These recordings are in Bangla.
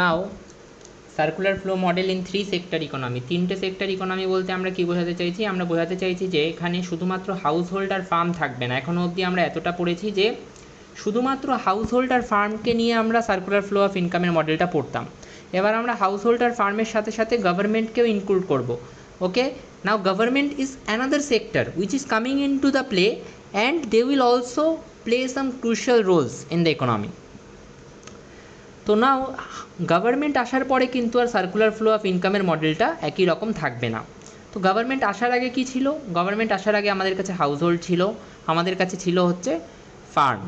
Now circular flow model in 3 sector economy, 3টে সেক্টর ইকোনমি বলতে আমরা কি বোঝাতে চাইছি? আমরা বোঝাতে চাইছি যে এখানে শুধুমাত্র হাউস হোল্ড আর ফার্ম থাকবে না। এখনও অবধি আমরা এতটা পড়েছি যে শুধুমাত্র হাউস হোল্ড আর ফার্মকে নিয়ে আমরা সার্কুলার ফ্লো অফ ইনকামের মডেলটা পড়তাম। এবার আমরা হাউস হোল্ড আর ফার্মের সাথে সাথে গভর্নমেন্টকেও ইনক্লুড করব। Okay, now government is another sector which is coming into the play and they will also play some crucial roles in the economy. তো নাও গভর্নমেন্ট আসার পরে কিন্তু আর সার্কুলার ফ্লো অফ ইনকামের মডেলটা একই রকম থাকবে না। তো গভর্নমেন্ট আসার আগে কি ছিল? গভর্নমেন্ট আসার আগে আমাদের কাছে হাউস হোল্ড ছিল, আমাদের কাছে ছিল হচ্ছে ফার্ম।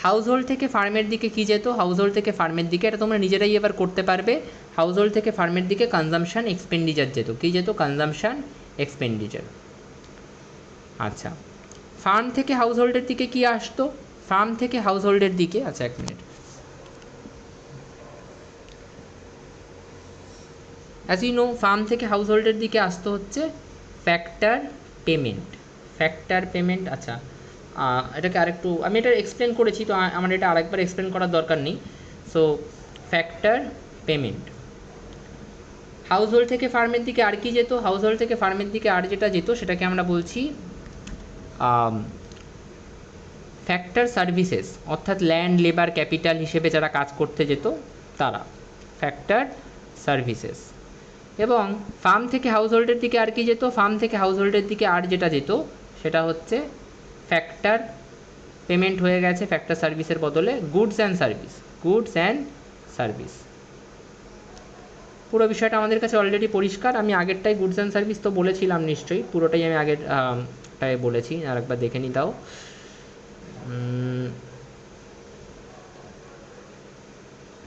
হাউস হোল্ড থেকে ফার্মের দিকে কী যেত? হাউস হোল্ড থেকে ফার্মের দিকে, এটা তোমরা নিজেরাই এবার করতে পারবে, হাউস হোল্ড থেকে ফার্মের দিকে কনজামশান এক্সপেন্ডিচার যেত। কী যেত? Consumption expenditure. আচ্ছা, ফার্ম থেকে হাউস হোল্ডের দিকে কী আসতো? ফার্ম থেকে হাউস হোল্ডের দিকে, আচ্ছা এক minute, as you know farm থেকে হাউস হোল্ডের দিকে আসতে হচ্ছে ফ্যাক্টর পেমেন্ট। ফ্যাক্টর পেমেন্ট, আচ্ছা এটাকে আরেকটু আমি এটা এক্সপ্লেন করেছি, তো আমার এটা আরেকবার এক্সপ্লেন করার দরকার নেই। So factor payment. House hold থেকে ফার্মের দিকে আর কি যেত? হাউস হোল্ড থেকে ফার্মের দিকে আর যেটা যেত সেটাকে আমরা বলছি ফ্যাক্টর সার্ভিসেস, অর্থাৎ ল্যান্ড, লেবার, ক্যাপিটাল হিসেবে যারা কাজ করতে যেত তারা ফ্যাক্টর সার্ভিসেস। এবং ফার্ম থেকে হাউস হোল্ডের দিকে আর কি যেত? ফার্ম থেকে হাউস হোল্ডের দিকে আর যেটা যেত সেটা হচ্ছে ফ্যাক্টর পেমেন্ট হয়ে গেছে ফ্যাক্টর সার্ভিসের বদলে goods and service. Goods and service, পুরো বিষয়টা আমাদের কাছে অলরেডি পরিষ্কার। আমি আগেরটাই গুডস অ্যান্ড সার্ভিস তো বলেছিলাম নিশ্চয়ই, পুরোটাই আমি আগেরটায় বলেছি, আর একবার দেখে নিই তাও।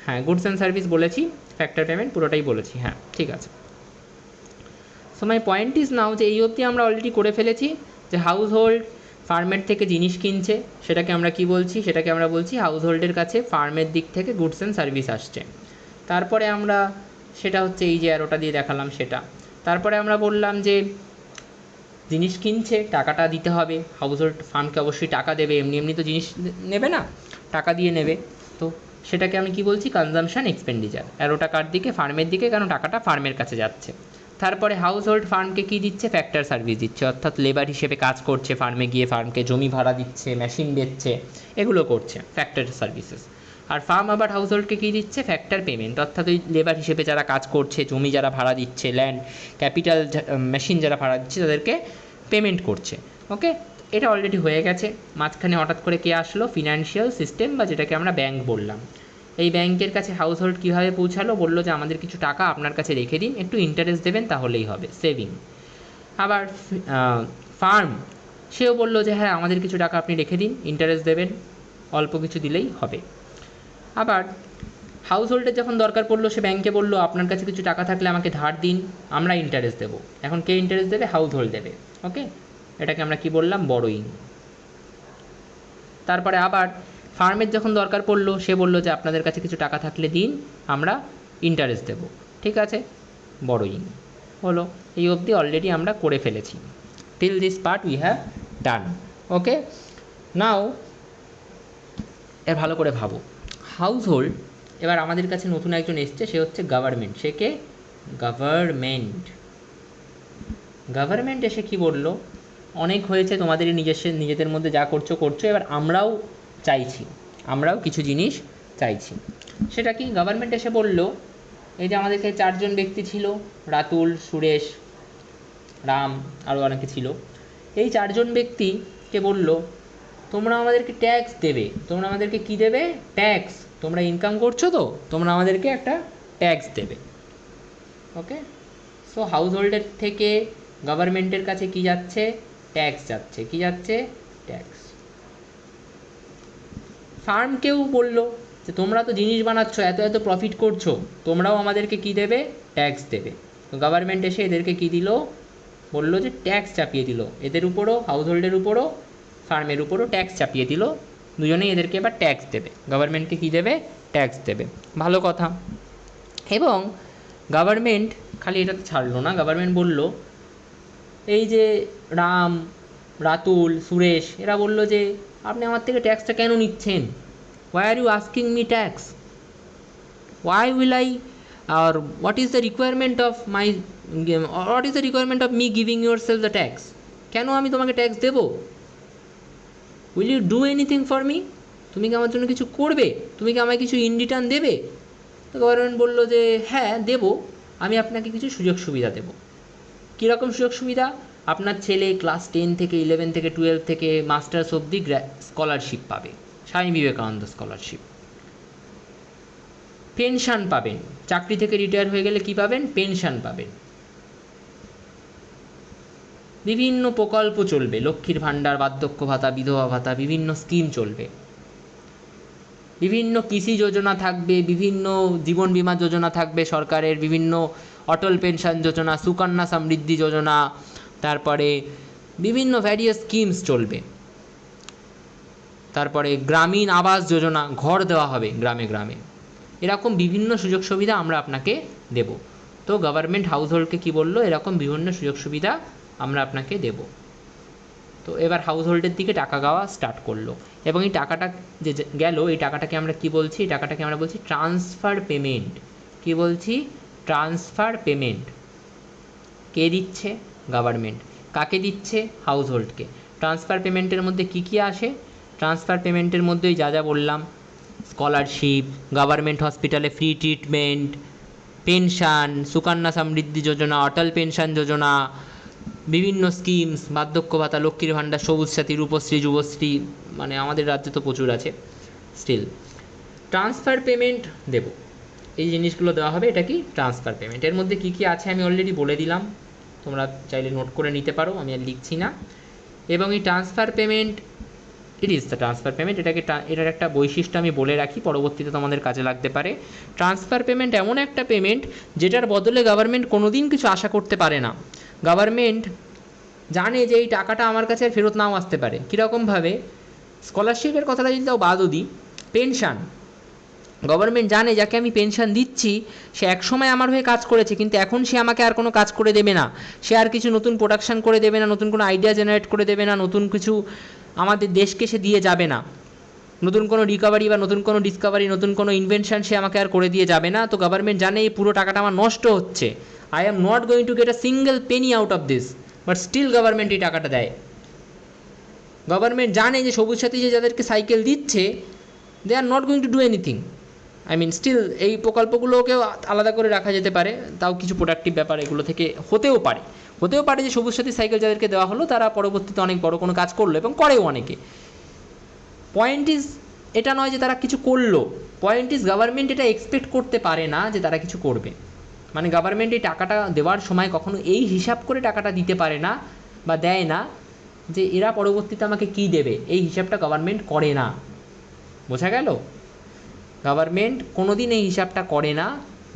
হ্যাঁ, গুডস অ্যান্ড সার্ভিস বলেছি, ফ্যাক্টর পেমেন্ট পুরোটাই বলেছি, হ্যাঁ ঠিক আছে। So my point is now যে এই অবধি আমরা অলরেডি করে ফেলেছি যে হাউস হোল্ড ফার্মের থেকে জিনিস কিনছে, সেটাকে আমরা কি বলছি? সেটাকে আমরা বলছি হাউস হোল্ডের কাছে ফার্মের দিক থেকে গুডস অ্যান্ড সার্ভিস আসছে। তারপরে আমরা সেটা হচ্ছে এই যে অ্যারোটা দিয়ে দেখালাম সেটা। তারপরে আমরা বললাম যে জিনিস কিনছে, টাকাটা দিতে হবে, হাউস হোল্ড ফার্মকে অবশ্যই টাকা দেবে, এমনি এমনি তো জিনিস নেবে না, টাকা দিয়ে নেবে। তো সেটাকে আমি কি বলছি? Consumption expenditure. অ্যারোটা কার দিকে? ফার্মের দিকে, কারণ টাকাটা ফার্মের কাছে যাচ্ছে। তারপরে হাউস হোল্ড ফার্মকে কী দিচ্ছে? ফ্যাক্টর সার্ভিস দিচ্ছে, অর্থাৎ লেবার হিসেবে কাজ করছে ফার্মে গিয়ে, ফার্মকে জমি ভাড়া দিচ্ছে, মেশিন দিচ্ছে, এগুলো করছে ফ্যাক্টর সার্ভিসেস। আর ফার্ম আবার হাউস হোল্ডকে কী দিচ্ছে? ফ্যাক্টর পেমেন্ট, অর্থাৎ ওই লেবার হিসেবে যারা কাজ করছে, জমি যারা ভাড়া দিচ্ছে, ল্যান্ড, ক্যাপিটাল, মেশিন যারা ভাড়া দিচ্ছে তাদেরকে পেমেন্ট করছে। ওকে, এটা অলরেডি হয়ে গেছে। মাঝখানে হঠাৎ করে কে আসলো? ফিনান্সিয়াল সিস্টেম, বা যেটাকে আমরা ব্যাংক বললাম। এই ব্যাংকের কাছে হাউস হোল্ড কীভাবে পৌঁছালো? বললো যে আমাদের কিছু টাকা আপনার কাছে রেখে দিন, একটু ইন্টারেস্ট দেবেন তাহলেই হবে, সেভিং। আবার ফার্ম সেও বললো যে হ্যাঁ আমাদের কিছু টাকা আপনি রেখে দিন, ইন্টারেস্ট দেবেন, অল্প কিছু দিলেই হবে। আবার হাউস হোল্ডের যখন দরকার পড়লো সে ব্যাংকে বললো আপনার কাছে কিছু টাকা থাকলে আমাকে ধার দিন, আমরা ইন্টারেস্ট দেবো। এখন কে ইন্টারেস্ট দেবে? হাউস হোল্ড দেবে। ওকে, এটাকে আমরা কি বললাম? বড়োইং। তারপরে আবার ফার্মের যখন দরকার পড়লো সে বললো যে আপনাদের কাছে কিছু টাকা থাকলে দিন, আমরা ইন্টারেস্ট দেবো। ঠিক আছে, বড়োইং হলো। এই অবধি অলরেডি আমরা করে ফেলেছি। Till this part we have done. Okay, now এর ভালো করে ভাবো। হাউস হোল্ড, এবার আমাদের কাছে নতুন একজন এসছে, সে হচ্ছে গভর্নমেন্ট। সে কে? গভর্নমেন্ট। গভর্নমেন্ট এসে কি বললো? অনেক হয়েছে তোমাদের নিজেদের মধ্যে যা করছো করছো, এবার আমরাও চাইছি, আমরাও কিছু জিনিস চাইছি। সেটা কি? গভর্নমেন্ট এসে বলল এই যে আমাদের কাছে 4 জন ব্যক্তি ছিল, রাতুল, সুরেশ, রাম, আরও অনেকে ছিল। এই 4 জন ব্যক্তিকে বলল তোমরা আমাদেরকে ট্যাক্স দেবে। তোমরা আমাদেরকে কি দেবে? ট্যাক্স। তোমরা ইনকাম করছো তো, তোমরা আমাদেরকে একটা ট্যাক্স দেবে। ওকে, সো হাউস হোল্ডের থেকে গভর্নমেন্টের কাছে কি যাচ্ছে? ট্যাক্স যাচ্ছে। কি যাচ্ছে? ট্যাক্স। ফার্মকেও বললো যে তোমরা তো জিনিস বানাচ্ছ, এত এত প্রফিট করছো, তোমরাও আমাদেরকে কি দেবে? ট্যাক্স দেবে। তো গভর্নমেন্ট এসে এদেরকে কি দিল? বললো যে ট্যাক্স চাপিয়ে দিল এদের উপরও, হাউস হোল্ডের উপরও, ফার্মের উপরও ট্যাক্স চাপিয়ে দিল। দুজনেই এদেরকে এবার ট্যাক্স দেবে, গভর্নমেন্টকে কী দেবে? ট্যাক্স দেবে। ভালো কথা। এবং গভর্নমেন্ট খালি এটা ছাড়লো না, গভর্নমেন্ট বলল এই যে রাম, রাতুল, সুরেশ এরা বলল যে আপনি আমার থেকে ট্যাক্সটা কেন নিচ্ছেন? Why are you asking me tax? why will I, or what is the requirement of my, what is the requirement of me giving yourself the tax? কেন আমি তোমাকে ট্যাক্স দেবো? Will you do anything for me? তুমি কি আমার জন্য কিছু করবে? তুমি কি আমায় কিছু ইন রিটার্ন দেবে? তো গভর্নমেন্ট বললো যে হ্যাঁ দেবো, আমি আপনাকে কিছু সুযোগ সুবিধা দেবো। কীরকম সুযোগ সুবিধা? আপনার ছেলে ক্লাস 10 থেকে 11 থেকে 12 থেকে মাস্টার্স অবধি স্কলারশিপ পাবে, স্বামী বিবেকানন্দ স্কলারশিপ। পেনশন পাবেন, চাকরি থেকে রিটায়ার হয়ে গেলে কি পাবেন? পেনশন পাবেন। বিভিন্ন প্রকল্প চলবে, লক্ষ্মীর ভাণ্ডার, বার্ধক্য ভাতা, বিধবা ভাতা, বিভিন্ন স্কিম চলবে, বিভিন্ন কৃষি যোজনা থাকবে, বিভিন্ন জীবন বীমা যোজনা থাকবে সরকারের, বিভিন্ন অটল পেনশন যোজনা, সুকন্যা সমৃদ্ধি যোজনা, তারপরে বিভিন্ন ভ্যারিয়াস স্কিমস চলবে। তারপরে গ্রামীণ আবাস যোজনা, ঘর দেওয়া হবে গ্রামে গ্রামে। এরকম বিভিন্ন সুযোগ সুবিধা আমরা আপনাকে দেব। তো গভর্নমেন্ট হাউস হোল্ডকে কী বললো? এরকম বিভিন্ন সুযোগ সুবিধা আমরা আপনাকে দেব। তো এবার হাউস হোল্ডের দিকে টাকা গাওয়া স্টার্ট করলো, এবং এই টাকাটা যে গেল, এই টাকাটাকে আমরা কি বলছি? এই টাকাটাকে আমরা বলছি ট্রান্সফার পেমেন্ট। কি বলছি? Transfer payment. কে দিচ্ছে? গভর্নমেন্ট। কাকে দিচ্ছে? হাউস হোল্ডকে। ট্রান্সফার পেমেন্টের মধ্যে কি কি আসে? ট্রান্সফার পেমেন্টের মধ্যেই যা যা বললাম, স্কলারশিপ, গভর্নমেন্ট হসপিটালে free treatment, pension, Sukanya Samriddhi Yojana, অটল পেনশন যোজনা, বিভিন্ন স্কিমস, বার্ধক্য ভাতা, লক্ষ্মীর ভাণ্ডার, সবুজ সাথী, রূপশ্রী, যুবশ্রী, মানে আমাদের রাজ্যে তো প্রচুর আছে। স্টিল ট্রান্সফার পেমেন্ট দেব, এই জিনিসগুলো দেওয়া হবে। এটা কি? Transfer payment. এর মধ্যে কী কী আছে আমি অলরেডি বলে দিলাম, তোমরা চাইলে নোট করে নিতে পারো, আমি আর লিখছি না। এবং এই transfer payment, it is the transfer payment. এটার একটা বৈশিষ্ট্য আমি বলে রাখি, পরবর্তীতে তোমাদের কাজে লাগতে পারে। ট্রান্সফার পেমেন্ট এমন একটা পেমেন্ট যেটার বদলে গভর্নমেন্ট কোনো দিন কিছু আশা করতে পারে না। গভর্নমেন্ট জানে যে এই টাকাটা আমার কাছে আর ফেরত নাও আসতে পারে। কীরকমভাবে? স্কলারশিপের কথাটা যদি তাও বাদও দিই, পেনশন, গভর্নমেন্ট জানে যাকে আমি পেনশন দিচ্ছি সে একসময় আমার হয়ে কাজ করেছে, কিন্তু এখন সে আমাকে আর কোনো কাজ করে দেবে না, সে আর কিছু নতুন প্রোডাকশান করে দেবে না, নতুন কোনো আইডিয়া জেনারেট করে দেবে না, নতুন কিছু আমাদের দেশকে সে দিয়ে যাবে না, নতুন কোনো রিকভারি বা নতুন কোনো ডিসকভারি, নতুন কোনো ইনভেনশন সে আমাকে আর করে দিয়ে যাবে না। তো গভর্নমেন্ট জানে এই পুরো টাকাটা আমার নষ্ট হচ্ছে, I am not going to get a single penny out of this, but still government এই টাকাটা দেয়। গভর্নমেন্ট জানে যে সবুজ সাথী যে যাদেরকে সাইকেল দিচ্ছে, they are not going to do anything. I mean still এই প্রকল্পগুলোকেও আলাদা করে রাখা যেতে পারে, তাও কিছু প্রোডাক্টিভ ব্যাপার এগুলো থেকে হতেও পারে যে সবুজ সাথী সাইকেল যাদেরকে দেওয়া হলো তারা পরবর্তীতে অনেক বড় কোনো কাজ করলো, এবং করেও অনেকে। পয়েন্ট ইজ এটা নয় যে তারা কিছু করলো, পয়েন্ট ইজ গভর্নমেন্ট এটা এক্সপেক্ট করতে পারে না যে তারা কিছু করবে। মানে গভর্নমেন্ট এই টাকাটা দেওয়ার সময় কখনো এই হিসাব করে টাকাটা দিতে পারে না বা দেয় না যে এরা পরবর্তীতে আমাকে কী দেবে, এই হিসাবটা গভর্নমেন্ট করে না। বোঝা গেল? গভর্নমেন্ট কোনো দিন এই হিসাবটা করে না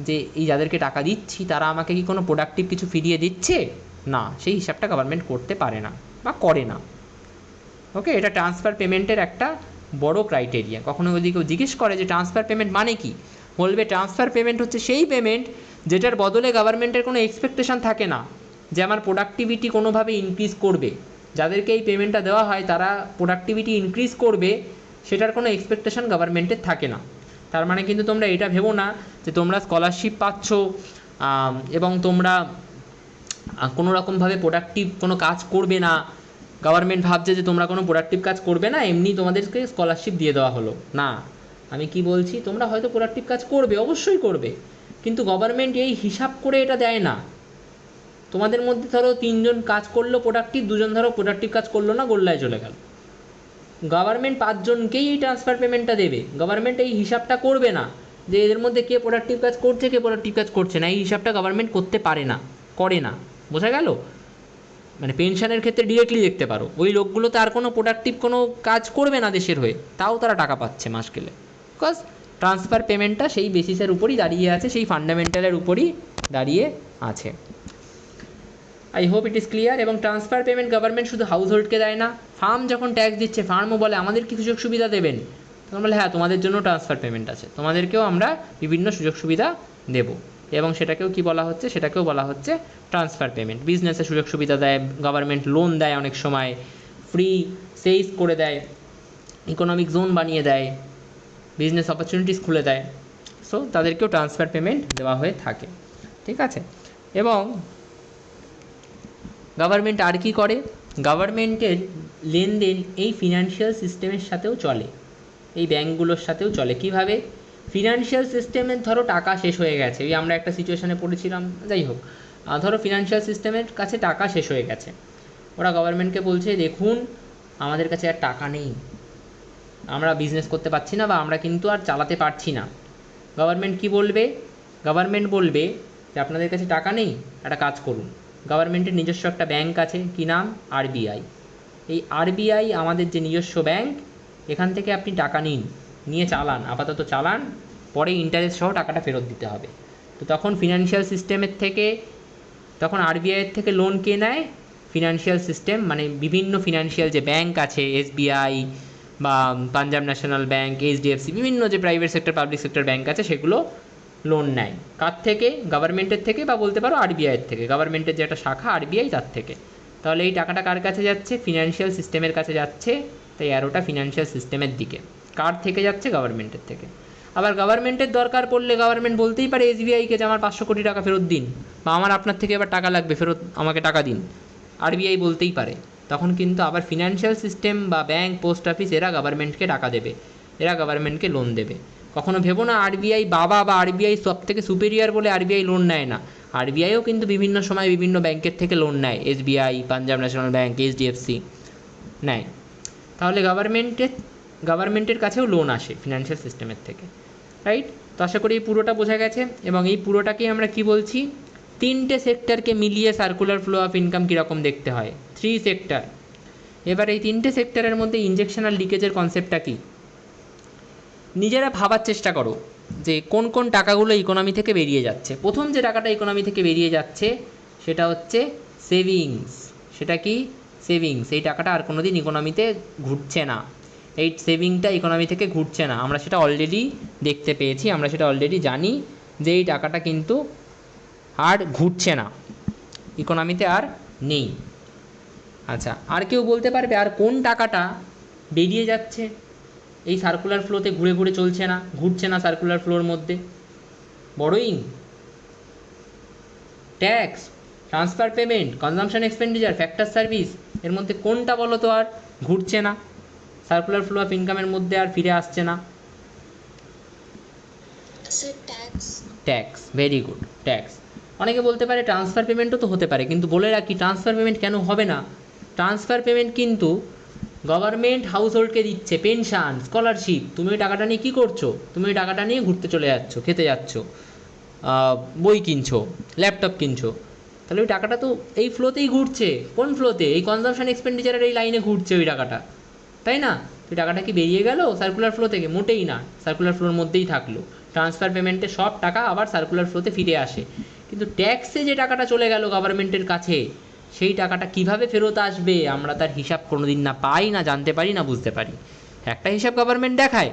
যে এই যাদেরকে টাকা দিচ্ছি তারা আমাকে কি কোনো প্রোডাক্টিভ কিছু ফিরিয়ে দিচ্ছে, না, সেই হিসাবটা গভর্নমেন্ট করতে পারে না বা করে না। ওকে, এটা ট্রান্সফার পেমেন্টের একটা বড় ক্রাইটেরিয়া। কখনো যদি কেউ জিজ্ঞেস করে যে ট্রান্সফার পেমেন্ট মানে কি, বলবে ট্রান্সফার পেমেন্ট হচ্ছে সেই পেমেন্ট যেটার বদলে গভর্নমেন্টের কোনো এক্সপেকটেশন থাকে না যে আমার প্রোডাক্টিভিটি কোনোভাবে ইনক্রিজ করবে। যাদেরকে এই পেমেন্টটা দেওয়া হয় তারা প্রোডাক্টিভিটি ইনক্রিজ করবে, সেটার কোনো এক্সপেকটেশন গভর্নমেন্টের থাকে না। তার মানে কিন্তু তোমরা এটা ভেবো না যে তোমরা স্কলারশিপ পাচ্ছ এবং তোমরা কোনো রকমভাবে প্রোডাক্টিভ কোনো কাজ করবে না, গভর্নমেন্ট ভাবছে যে তোমরা কোনো প্রোডাক্টিভ কাজ করবে না, এমনি তোমাদেরকে স্কলারশিপ দিয়ে দেওয়া হলো না। আমি কি বলছি, তোমরা হয়তো প্রোডাক্টিভ কাজ করবে, অবশ্যই করবে, কিন্তু গভর্নমেন্ট এই হিসাব করে এটা দেয় না। তোমাদের মধ্যে ধরো 3 জন কাজ করলো প্রোডাক্টিভ, 2 জন ধরো প্রোডাক্টিভ কাজ করলো না, গোল্লায় চলে গেল, গভর্নমেন্ট 5 জনকেই এই ট্রান্সফার পেমেন্টটা দেবে। গভর্নমেন্ট এই হিসাবটা করবে না যে এদের মধ্যে কে প্রোডাক্টিভ কাজ করছে কে প্রোডাক্টিভ কাজ করছে না, এই হিসাবটা গভর্নমেন্ট করতে পারে না, করে না। বোঝা গেল? মানে পেনশনের ক্ষেত্রে ডিরেক্টলি দেখতে পারো ওই লোকগুলো তো আর কোনো প্রোডাক্টিভ কোনো কাজ করবে না দেশের হয়ে, তাও তারা টাকা পাচ্ছে মাস গেলে, বিকজ ট্রান্সফার পেমেন্টটা সেই বেসিসের উপরই দাঁড়িয়ে আছে, সেই ফান্ডামেন্টালের উপরই দাঁড়িয়ে আছে। I hope it is clear. এবং ট্রান্সফার পেমেন্ট গভর্নমেন্ট শুধু হাউস হোল্ডকে দেয় না, ফার্ম যখন ট্যাক্স দিচ্ছে ফার্মও বলে আমাদের কি সুযোগ সুবিধা দেবেন, তখন বলে হ্যাঁ তোমাদের জন্য ট্রান্সফার পেমেন্ট আছে, তোমাদেরকেও আমরা বিভিন্ন সুযোগ সুবিধা দেব, এবং সেটাকেও কি বলা হচ্ছে, সেটাকেও বলা হচ্ছে ট্রান্সফার পেমেন্ট। বিজনেসে সুযোগ সুবিধা দেয় গভর্নমেন্ট, লোন দেয় অনেক সময়, ফ্রি সেইস করে দেয়, ইকোনমিক জোন বানিয়ে দেয়, বিজনেস অপরচুনিটিস খুলে দেয়। সো তাদেরকেও ট্রান্সফার পেমেন্ট দেওয়া হয়ে থাকে, ঠিক আছে। এবং গভর্নমেন্ট আর কি করে, গভর্নমেন্টের লেনদেন এই ফিনান্সিয়াল সিস্টেমের সাথেও চলে, এই ব্যাঙ্কগুলোর সাথেও চলে। কিভাবে? ফিনান্সিয়াল সিস্টেমের ধরো টাকা শেষ হয়ে গেছে, এই আমরা একটা সিচুয়েশানে পড়েছিলাম, যাই হোক, ধরো ফিনান্সিয়াল সিস্টেমের কাছে টাকা শেষ হয়ে গেছে, ওরা গভর্নমেন্টকে বলছে দেখুন আমাদের কাছে আর টাকা নেই, আমরা বিজনেস করতে পারছি না বা আমরা কিন্তু আর চালাতে পারছি না। গভর্নমেন্ট কি বলবে? গভর্নমেন্ট বলবে যে আপনাদের কাছে টাকা নেই, একটা কাজ করুন, গভর্নমেন্টের নিজস্ব একটা ব্যাংক আছে, কি নাম? আরবিআই। এই আরবিআই আমাদের যে নিজস্ব ব্যাংক, এখান থেকে আপনি টাকা নিন, নিয়ে চালান, আপাতত চালান, পরে ইন্টারেস্ট সহ টাকাটা ফেরত দিতে হবে। তো তখন ফিনান্সিয়াল সিস্টেমের থেকে, তখন আরবিআইয়ের থেকে লোন কে নেয়? ফিনান্সিয়াল সিস্টেম, মানে বিভিন্ন ফিনান্সিয়াল যে ব্যাংক আছে, এসবিআই বা পাঞ্জাব ন্যাশনাল ব্যাংক, এইচডিএফসি, বিভিন্ন যে private sector public sector bank আছে, সেগুলো লোন নেয়। কার থেকে? গভর্নমেন্টের থেকে, বা বলতে পারো আরবিআইয়ের থেকে, গভর্নমেন্টের যে একটা শাখা আরবিআই, তার থেকে। তাহলে এই টাকাটা কার কাছে যাচ্ছে? ফিনান্সিয়াল সিস্টেমের কাছে যাচ্ছে, তাই অ্যারোটা ফিনান্সিয়াল সিস্টেমের দিকে। কার থেকে যাচ্ছে? গভর্নমেন্টের থেকে। আবার গভর্নমেন্টের দরকার পড়লে গভর্নমেন্ট বলতেই পারে এসবিআইকে যে আমার 500 কোটি টাকা ফেরত দিন, বা আমার আপনার থেকে এবার টাকা লাগবে, ফেরত আমাকে টাকা দিন, আরবিআই বলতেই পারে। তখন কিন্তু আবার ফিনান্সিয়াল সিস্টেম বা ব্যাংক, পোস্ট অফিস, এরা গভর্নমেন্টকে টাকা দেবে, এরা গভর্নমেন্টকে লোন দেবে। কখনো ভেবো না আরবিআই বাবা বা আরবিআই সব থেকে সুপেরিয়ার বলে আরবিআই লোন নেয় না। আরবিআইও কিন্তু বিভিন্ন সময় বিভিন্ন ব্যাংকের থেকে লোন নেয়, SBI, Punjab national bank, HDFC নেয়। তাহলে গভর্নমেন্টের কাছেও লোন আসে ফিনান্সিয়াল সিস্টেমের থেকে, রাইট? তো আশা করি এই পুরোটা বোঝা গেছে। এবং এই পুরোটাকেই আমরা কি বলছি? তিনটে সেক্টরকে মিলিয়ে সার্কুলার ফ্লো অফ ইনকাম কীরকম দেখতে হয়, 3 সেক্টর। এবার এই তিনটে সেক্টরের মধ্যে ইনজেকশন আর লিকেজের কনসেপ্টটা কী, নিজেরা ভাবার চেষ্টা করো যে কোন কোন টাকাগুলো ইকোনমি থেকে বেরিয়ে যাচ্ছে। প্রথম যে টাকাটা ইকোনমি থেকে বেরিয়ে যাচ্ছে সেটা হচ্ছে সেভিংস। সেটা কি? সেভিংস। এই টাকাটা আর কোনো দিন ইকোনমিতে ঘুরছে না, এই সেভিংটা ইকোনমি থেকে ঘুরছে না, আমরা সেটা অলরেডি দেখতে পেয়েছি, আমরা সেটা অলরেডি জানি যে এই টাকাটা কিন্তু আর ঘুরছে না, ইকোনমিতে আর নেই। আচ্ছা, আর কেউ বলতে পারবে আর কোন টাকাটা বেরিয়ে যাচ্ছে, এই সার্কুলার ফ্লোতে ঘুরে ঘুরে চলছে না, ঘুরছে না সার্কুলার ফ্লোর মধ্যে? Borrowing, tax, transfer payment, consumption expenditure, factor service, এর মধ্যে কোনটা বলো তো আর ঘুরছে না, সার্কুলার ফ্লো অফ ইনকামের মধ্যে আর ফিরে আসছে না? ট্যাক্স। Very good, tax. অনেকে বলতে পারে ট্রান্সফার পেমেন্টও তো হতে পারে, কিন্তু বলে রাখি ট্রান্সফার পেমেন্ট কেন হবে না? ট্রান্সফার পেমেন্ট কিন্তু গভর্নমেন্ট হাউস হোল্ডকে দিচ্ছে, পেনশন, স্কলারশিপ, তুমি ওই টাকাটা নিয়ে কী করছো? তুমি ওই টাকাটা নিয়ে ঘুরতে চলে যাচ্ছ, খেতে যাচ্ছ, বই কিনছো, ল্যাপটপ কিনছো, তাহলে ওই টাকাটা তো এই ফ্লোতেই ঘুরছে। কোন ফ্লোতে? এই কনজামশন এক্সপেন্ডিচারের এই লাইনে ঘুরছে ওই টাকাটা, তাই না? ওই টাকাটা কি বেরিয়ে গেল সার্কুলার ফ্লো থেকে? মোটেই না, সার্কুলার ফ্লোর মধ্যেই থাকলো। ট্রান্সফার পেমেন্টে সব টাকা আবার সার্কুলার ফ্লোতে ফিরে আসে, কিন্তু ট্যাক্সে যে টাকাটা চলে গেল গভর্নমেন্টের কাছে, সেই টাকাটা কিভাবে ফেরত আসবে আমরা তার হিসাব কোনো দিন না পাই, না জানতে পারি, না বুঝতে পারি। একটা হিসাব গভর্নমেন্ট দেখায়,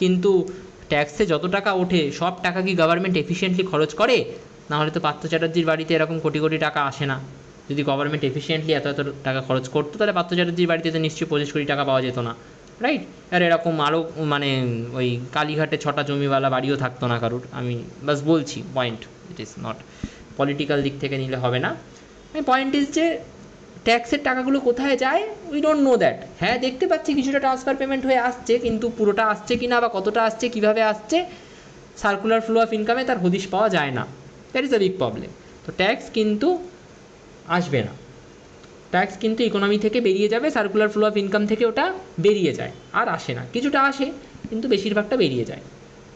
কিন্তু ট্যাক্সে যত টাকা ওঠে সব টাকা কি গভর্নমেন্ট এফিশিয়েন্টলি খরচ করে? নাহলে তো পার্থ চ্যাটার্জির বাড়িতে এরকম কোটি কোটি টাকা আসে না। যদি গভর্নমেন্ট এফিশিয়েন্টলি এত এত টাকা খরচ করতো, তাহলে পার্থ চ্যাটার্জির বাড়িতে তো নিশ্চয়ই 25 কোটি টাকা পাওয়া যেত না, রাইট? আর এরকম আরও মানে ওই কালীঘাটে 6টা জমিওয়ালা বাড়িও থাকতো না কারুর। আমি বাস বলছি point, it is not political দিক থেকে নিলে হবে না। পয়েন্ট ইজ যে ট্যাক্সের টাকাগুলো কোথায় যায় উই ডোন্ট নো দ্যাট। হ্যাঁ, দেখতে পাচ্ছি কিছুটা ট্রান্সফার পেমেন্ট হয়ে আসছে, কিন্তু পুরোটা আসছে কি না বা কতটা আসছে, কীভাবে আসছে, সার্কুলার ফ্লো অফ ইনকামে তার হদিশ পাওয়া যায় না। That is a big problem. তো ট্যাক্স কিন্তু আসবে না, ট্যাক্স কিন্তু ইকোনমি থেকে বেরিয়ে যাবে, সার্কুলার ফ্লো অফ ইনকাম থেকে ওটা বেরিয়ে যায়, আর আসে না। কিছুটা আসে, কিন্তু বেশিরভাগটা বেরিয়ে যায়,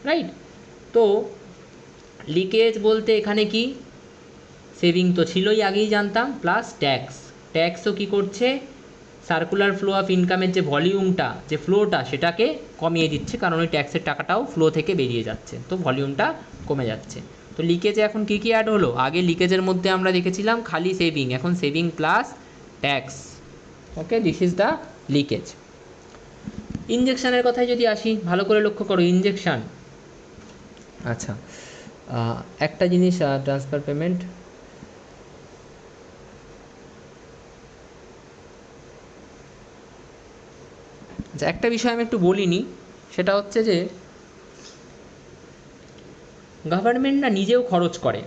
রাইট? তো লিকেজ বলতে এখানে কি, সেভিং তো ছিলই, আগেই জানতাম, প্লাস ট্যাক্স। ট্যাক্সও কী করছে? সার্কুলার ফ্লো অফ ইনকামের যে ভলিউমটা, যে ফ্লোটা, সেটাকে কমিয়ে দিচ্ছে, কারণ ওই ট্যাক্সের টাকাটাও ফ্লো থেকে বেরিয়ে যাচ্ছে, তো ভলিউমটা কমে যাচ্ছে। তো লিকেজে এখন কী কী অ্যাড হলো? আগে লিকেজের মধ্যে আমরা দেখেছিলাম খালি সেভিং, এখন saving plus tax. Okay, this is the leakage. ইনজেকশানের কথায় যদি আসি, ভালো করে লক্ষ্য করো, ইনজেকশান। আচ্ছা, একটা জিনিস, ট্রান্সফার পেমেন্ট, আচ্ছা একটা বিষয় আমি একটু বলিনি, সেটা হচ্ছে যে গভর্নমেন্ট না নিজেও খরচ করে,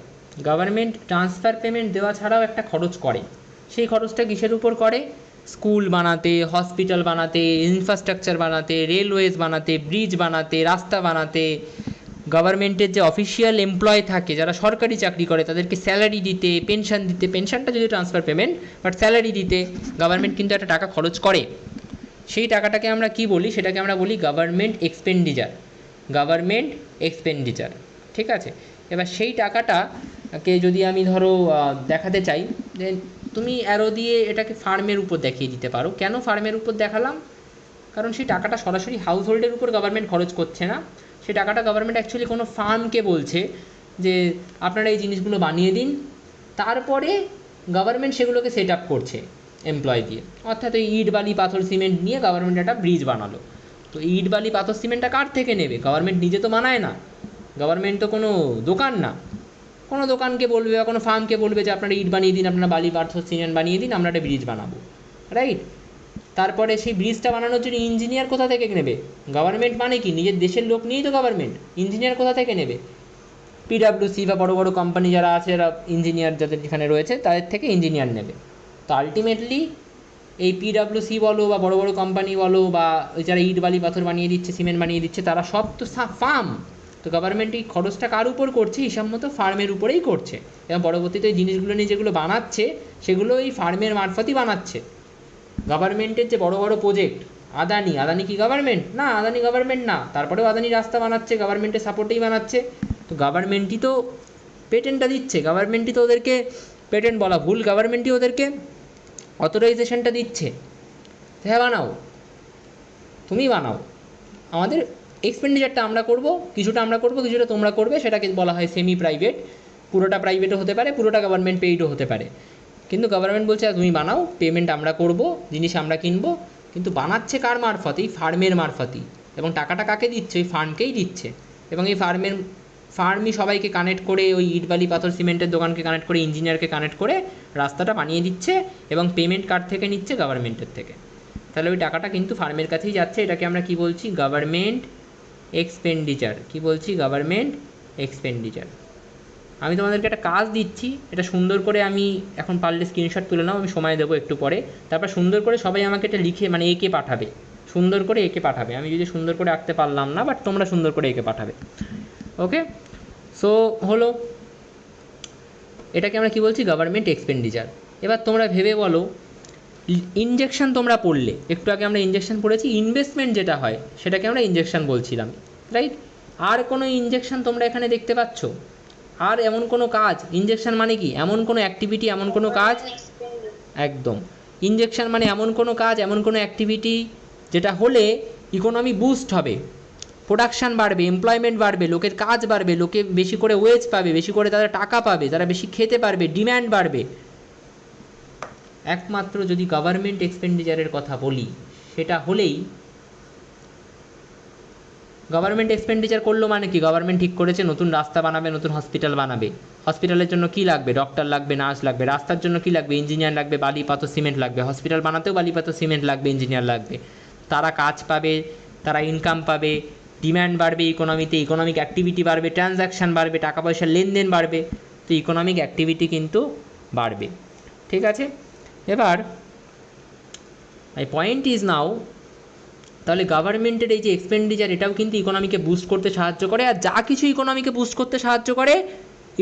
গভর্নমেন্ট ট্রান্সফার পেমেন্ট দেওয়া ছাড়াও একটা খরচ করে। সেই খরচটা কিসের উপর করে? স্কুল বানাতে, হসপিটাল বানাতে, ইনফ্রাস্ট্রাকচার বানাতে, রেলওয়েজ বানাতে, ব্রিজ বানাতে, রাস্তা বানাতে, গভর্নমেন্টের যে অফিসিয়াল এমপ্লয় থাকে যারা সরকারি চাকরি করে তাদেরকে স্যালারি দিতে, পেনশন দিতে, পেনশনটা যদি ট্রান্সফার পেমেন্ট, বাট স্যালারি দিতে গভর্নমেন্ট কিন্তু একটা টাকা খরচ করে। সেই টাকাটাকে আমরা কি বলি? সেটাকে আমরা বলি গভর্নমেন্ট এক্সপেন্ডিচার, গভর্নমেন্ট এক্সপেন্ডিচার। ঠিক আছে, এবার সেই টাকাটাকে যদি আমি ধরো দেখাতে চাই, যে তুমি অ্যারো দিয়ে এটাকে ফার্মের উপর দেখিয়ে দিতে পারো। কেন ফার্মের উপর দেখালাম? কারণ সেই টাকাটা সরাসরি হাউস হোল্ডের উপর গভর্নমেন্ট খরচ করছে না, সেই টাকাটা গভর্নমেন্ট অ্যাকচুয়ালি কোনো ফার্মকে বলছে যে আপনারা এই জিনিসগুলো বানিয়ে দিন, তারপরে গভর্নমেন্ট সেগুলোকে সেট আপ করছে এমপ্লয় দিয়ে। অর্থাৎ ওই ইট বালি পাথর সিমেন্ট নিয়ে গভর্নমেন্ট একটা ব্রিজ বানালো, তো ইট বালি পাথর সিমেন্টটা কার থেকে নেবে? গভর্নমেন্ট নিজে তো বানায় না, গভর্নমেন্ট তো কোনো দোকান না, কোনো দোকানকে বলবে বা কোনো ফার্মকে বলবে যে আপনারা ইট বানিয়ে দিন, আপনারা বালি পাথর সিমেন্ট বানিয়ে দিন, আমরা একটা ব্রিজ বানাবো, রাইট? তারপরে সেই ব্রিজটা বানানোর জন্য ইঞ্জিনিয়ার কোথা থেকে নেবে? গভর্নমেন্ট মানে কি নিজের দেশের লোক নিয়েই তো গভর্নমেন্ট, ইঞ্জিনিয়ার কোথা থেকে নেবে? পিডাব্লিউসি বা বড় বড় কোম্পানি যারা আছে, যারা ইঞ্জিনিয়ার যাদের এখানে রয়েছে তাদের থেকে ইঞ্জিনিয়ার নেবে। তো আলটিমেটলি এই পিডাব্লিউসি বলো বা বড় বড় কোম্পানি বলো বা ওই যারা ইট বালি পাথর বানিয়ে দিচ্ছে, সিমেন্ট বানিয়ে দিচ্ছে, তারা সব তো ফার্ম। তো গভর্নমেন্ট এই খরচটা কার উপর করছে? হিসাব মতো ফার্মের উপরেই করছে, এবং পরবর্তীতে এই জিনিসগুলো নিয়ে যেগুলো বানাচ্ছে সেগুলো এই ফার্মের মারফতই বানাচ্ছে। গভর্নমেন্টের যে বড় বড় প্রজেক্ট, আদানি, আদানি কি গভর্নমেন্ট? না, আদানি গভর্নমেন্ট না, তারপরেও আদানি রাস্তা বানাচ্ছে, গভর্নমেন্টের সাপোর্টেই বানাচ্ছে। তো গভর্নমেন্টই তো পেটেন্টটা দিচ্ছে, গভর্নমেন্টই তো ওদেরকে, পেটেন্ট বলা ভুল, গভর্নমেন্টই ওদেরকে অথরাইজেশনটা দিচ্ছে, হ্যাঁ বানাও, তুমি বানাও, আমাদের এক্সপেন্ডিচারটা আমরা করব, কিছুটা আমরা করব, কিছুটা তোমরা করবে, সেটাকে বলা হয় সেমি প্রাইভেট। পুরোটা প্রাইভেটও হতে পারে, পুরোটা গভর্নমেন্ট পেইডও হতে পারে, কিন্তু গভর্নমেন্ট বলছে তুমি বানাও, পেমেন্ট আমরা করব, জিনিস আমরা কিনবো, কিন্তু বানাচ্ছে কার মারফতেই? ফার্মের মারফতেই। এবং টাকাটা কাকে দিচ্ছে? ওই ফার্মকেই দিচ্ছে। এবং এই ফার্মই সবাইকে কানেক্ট করে, ওই ইট বালি পাথর সিমেন্টের দোকানকে কানেক্ট করে, ইঞ্জিনিয়ারকে কানেক্ট করে রাস্তাটা বানিয়ে দিচ্ছে, এবং পেমেন্ট কার থেকে নিচ্ছে? গভর্নমেন্টের থেকে। তাহলে ওই টাকাটা কিন্তু ফার্মের কাছেই যাচ্ছে। এটাকে আমরা কি বলছি? Government expenditure. কি বলছি? Government expenditure. আমি তোমাদেরকে একটা কাজ দিচ্ছি, এটা সুন্দর করে আমি এখন পারলে স্ক্রিনশট তুলে নাও, আমি সময় দেবো একটু পরে, তারপর সুন্দর করে সবাই আমাকে এটা লিখে মানে এঁকে পাঠাবে, সুন্দর করে এঁকে পাঠাবে। আমি যদি সুন্দর করে আঁকতে পারলাম না, বাট তোমরা সুন্দর করে এঁকে পাঠাবে। ওকে, সো হলো, এটাকে আমরা কি বলছি? Government expenditure. এবার তোমরা ভেবে বলো, ইনজেকশন তোমরা পড়লে, একটু আগে আমরা ইনজেকশন পড়েছি, ইনভেস্টমেন্ট যেটা হয় সেটাকে আমরা ইনজেকশন বলছিলাম, রাইট? আর কোনো ইনজেকশন তোমরা এখানে দেখতে পাচ্ছ? আর এমন কোনো কাজ, ইনজেকশন মানে কি? এমন কোনো অ্যাক্টিভিটি, এমন কোনো কাজ, একদম। ইনজেকশন মানে এমন কোনো কাজ, এমন কোনো অ্যাক্টিভিটি যেটা হলে ইকোনমি বুস্ট হবে, প্রোডাকশান বাড়বে, এমপ্লয়মেন্ট বাড়বে, লোকের কাজ বাড়বে, লোকে বেশি করে ওয়েজ পাবে, বেশি করে তারা টাকা পাবে, তারা বেশি খেতে পারবে, ডিম্যান্ড বাড়বে। একমাত্র যদি গভর্নমেন্ট এক্সপেন্ডিচারের কথা বলি, সেটা হলেই, গভর্নমেন্ট এক্সপেন্ডিচার করলো মানে কি? গভর্নমেন্ট ঠিক করেছে নতুন রাস্তা বানাবে, নতুন হসপিটাল বানাবে, হসপিটালের জন্য কি লাগবে? ডক্টর লাগবে, নার্স লাগবে, রাস্তার জন্য কি লাগবে? ইঞ্জিনিয়ার লাগবে, বালি পাথর সিমেন্ট লাগবে, হসপিটাল বানাতেও বালি পাথর সিমেন্ট লাগবে, ইঞ্জিনিয়ার লাগবে। তারা কাজ পাবে, তারা ইনকাম পাবে, ডিম্যান্ড বাড়বে ইকোনমিতে, ইকোনমিক অ্যাক্টিভিটি বাড়বে, ট্রানজ্যাকশান বাড়বে, টাকা পয়সার লেনদেন বাড়বে, তো ইকোনমিক অ্যাক্টিভিটি কিন্তু বাড়বে। ঠিক আছে, এবার মাই পয়েন্ট ইজ নাও, তাহলে গভর্নমেন্টের এই যে এক্সপেন্ডিচার, এটাও কিন্তু ইকোনমিকে বুস্ট করতে সাহায্য করে। আর যা কিছু ইকোনমিকে বুস্ট করতে সাহায্য করে,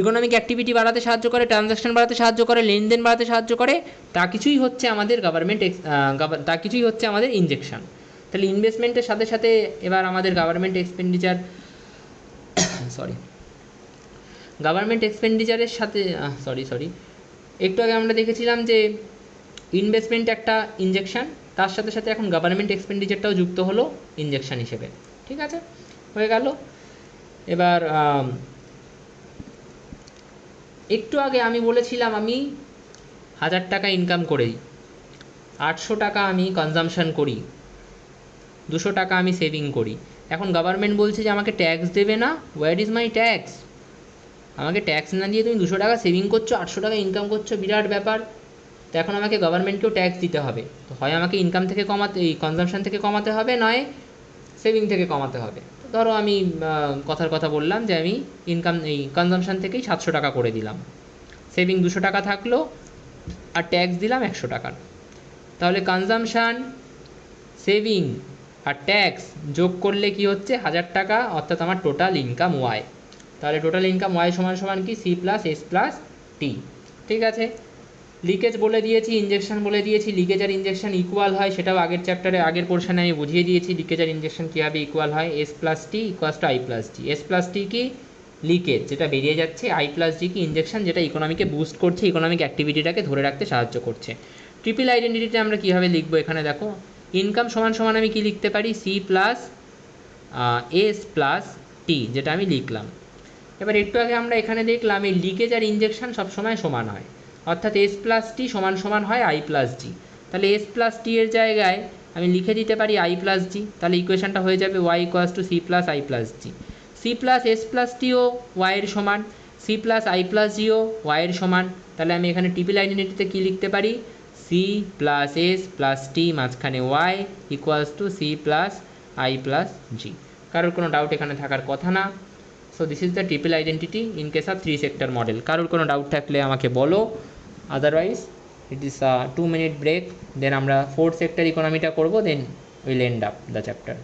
ইকোনমিক অ্যাক্টিভিটি বাড়াতে সাহায্য করে, ট্রানজ্যাকশন বাড়াতে সাহায্য করে, লেনদেন বাড়াতে সাহায্য করে, তা কিছুই হচ্ছে আমাদের তা কিছুই হচ্ছে আমাদের ইনজেকশন। তাহলে ইনভেস্টমেন্টের সাথে সাথে এবার আমাদের গভর্নমেন্ট এক্সপেন্ডিচার, সরি, গভর্নমেন্ট এক্সপেন্ডিচারের সাথে সরি একটু আগে আমরা দেখেছিলাম যে ইনভেস্টমেন্ট একটা ইনজেকশন, তার সাথে সাথে এখন গভর্নমেন্ট এক্সপেন্ডিচারটাও যুক্ত হলো ইনজেকশন হিসেবে। ঠিক আছে, হয়ে গেল। এবার একটু আগে আমি বলেছিলাম আমি 1000 টাকা ইনকাম করি, 800 টাকা আমি কনজামশন করি, 200 টাকা আমি সেভিং করি। এখন গভর্নমেন্ট বলছে যে আমাকে ট্যাক্স দেবে না। Where is my tax? আমাকে ট্যাক্স না দিয়ে তুমি 200 টাকা সেভিং করছো, 800 টাকা ইনকাম করছো, বিরাট ব্যাপার। তো এখন আমাকে গভর্নমেন্টকেও ট্যাক্স দিতে হবে। তো হয় আমাকে ইনকাম থেকে কমাতে, এই কনজামশন থেকে কমাতে হবে, নয় সেভিং থেকে কমাতে হবে। ধরো আমি কথার কথা বললাম যে আমি ইনকাম এই কনজামশান থেকেই 700 টাকা করে দিলাম, সেভিং 200 টাকা থাকলো, আর ট্যাক্স দিলাম 100 টাকার। তাহলে কনজামশান, সেভিং আর ট্যাক্স যোগ করলে কি হচ্ছে 1000 টাকা, অর্থাৎ আমার টোটাল ইনকাম ওয়াই। তাহলে টোটাল ইনকাম ওয়াই সমান সমান কি সি প্লাস এস প্লাস টি। ঠিক আছে, লিকেজ বলে দিয়েছি, ইঞ্জেকশন বলে দিয়েছি। লিকেজ আর ইঞ্জেকশন ইকুয়াল হয় সেটাও আগের চ্যাপ্টারে আগের পোর্শনে আমি বুঝিয়ে দিয়েছি লিকেজ আর ইঞ্জেকশন কীভাবে ইকুয়াল হয়। S plus T equals to I plus G. S plus T কি লিকেজ যেটা বেরিয়ে যাচ্ছে, আই প্লাস জি কি ইঞ্জেকশন যেটা ইকোনমিকে বুস্ট করছে, ইকোনমিক অ্যাক্টিভিটিটাকে ধরে রাখতে সাহায্য করছে। ট্রিপল আইডেন্টিটিটা আমরা কীভাবে লিখবো এখানে দেখো, ইনকাম সমান সমান আমি কি লিখতে পারি সি প্লাস এস প্লাস টি, যেটা আমি লিখলাম। এবার একটু আগে আমরা এখানে দেখলাম এই লিকেজ আর ইঞ্জেকশন সবসময় সমান হয়, অর্থাৎ এস প্লাস টি সমান সমান হয় আই প্লাস জি। তাহলে এস প্লাস টি এর জায়গায় আমি লিখে দিতে পারি আই প্লাস জি, তাহলে ইকুয়েশনটা হয়ে যাবে Y equals to C plus I plus G. C plus S plus টিও ওয়াইয়ের সমান, সি প্লাস আই প্লাস জিও ওয়াইয়ের সমান। তাহলে আমি এখানে ট্রিপল আইডেন্টিটিতে কী লিখতে পারি, C plus S plus T মাঝখানে Y equals to C plus I plus G. কারোর কোনো ডাউট এখানে থাকার কথা না। So this is the triple identity in case of 3 sector model. কারোর কোনো ডাউট থাকলে আমাকে বলো, otherwise it is 2 minute break, then আমরা 4th সেক্টর ইকোনমিটা করবো, then will end up the chapter.